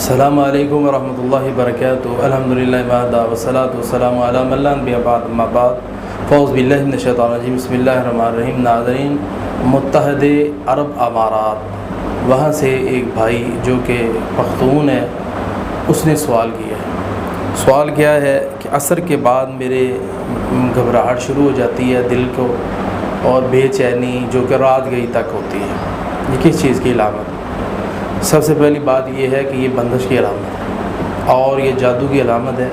السلام علیکم ورحمۃ اللہ وبرکاتہ۔ الحمدللہ وحدہ والصلاۃ والسلام علی من لا نبی بعد اما بعد فاعوذ باللہ من الشیطان الرجیم بسم اللہ الرحمن الرحیم۔ ناظرین، متحدہ عرب امارات وہاں سے ایک بھائی جو کہ پختون ہے اس نے سوال کیا ہے کہ عصر کے بعد میرے گھبراہٹ شروع ہو جاتی ہے دل کو اور بے چینی جو کہ رات گئی تک ہوتی ہے۔ یہ کس چیز کی علامت ہے؟ سب سے پہلی بات یہ ہے کہ یہ بندش کی علامت ہے اور یہ جادو کی علامت ہے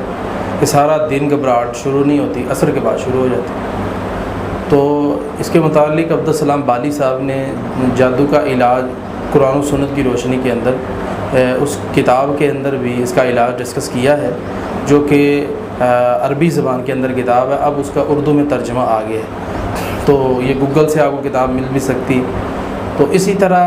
کہ سارا دن گھبراہٹ شروع نہیں ہوتی، عصر کے بعد شروع ہو جاتی۔ تو اس کے متعلق عبدالسلام بالی صاحب نے جادو کا علاج قرآن و سنت کی روشنی کے اندر اس کتاب کے اندر بھی اس کا علاج ڈسکس کیا ہے، جو کہ عربی زبان کے اندر کتاب ہے، اب اس کا اردو میں ترجمہ آ گیا ہے، تو یہ گوگل سے آپ کو کتاب مل بھی سکتی۔ تو اسی طرح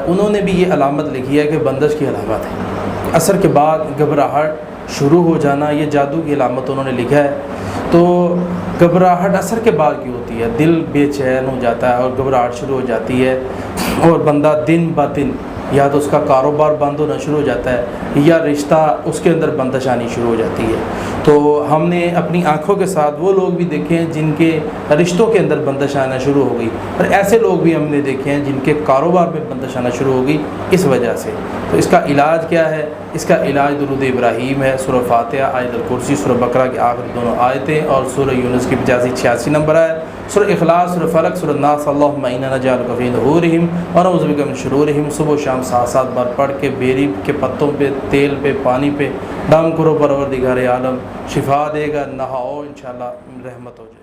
انہوں نے بھی یہ علامت لکھی ہے کہ بندش کی علامت ہے، عصر کے بعد گھبراہٹ شروع ہو جانا، یہ جادو کی علامت انہوں نے لکھا ہے۔ تو گھبراہٹ عصر کے بعد کی ہوتی ہے، دل بے چین ہو جاتا ہے اور گھبراہٹ شروع ہو جاتی ہے اور بندہ دن بہ دن یا تو اس کا کاروبار بند ہونا شروع ہو جاتا ہے یا رشتہ اس کے اندر بندش آنی شروع ہو جاتی ہے۔ تو ہم نے اپنی آنکھوں کے ساتھ وہ لوگ بھی دیکھے ہیں جن کے رشتوں کے اندر بندش آنا شروع ہو گئی، اور ایسے لوگ بھی ہم نے دیکھے ہیں جن کے کاروبار میں بندش آنا شروع ہو گئی اس وجہ سے۔ تو اس کا علاج کیا ہے؟ اس کا علاج درود ابراہیم ہے، سورہ فاتحہ، آیت الکرسی، سورہ بقرہ کی آخری دونوں آیتیں اور سورہ یونس کی 85-86 نمبر ہے، سورہ اخلاص، سورہ فلق، سورہ ناس، اللہم انا نجعلک فی نحورہم ونعوذ بک من شرورہم، صبح و شام 7 بار پڑھ کے بیری کے پتوں پہ، تیل پہ، پانی پہ دم کرو، پروردگار عالم شفا دے گا، نہاؤ، انشاءاللہ رحمت ہو جائے۔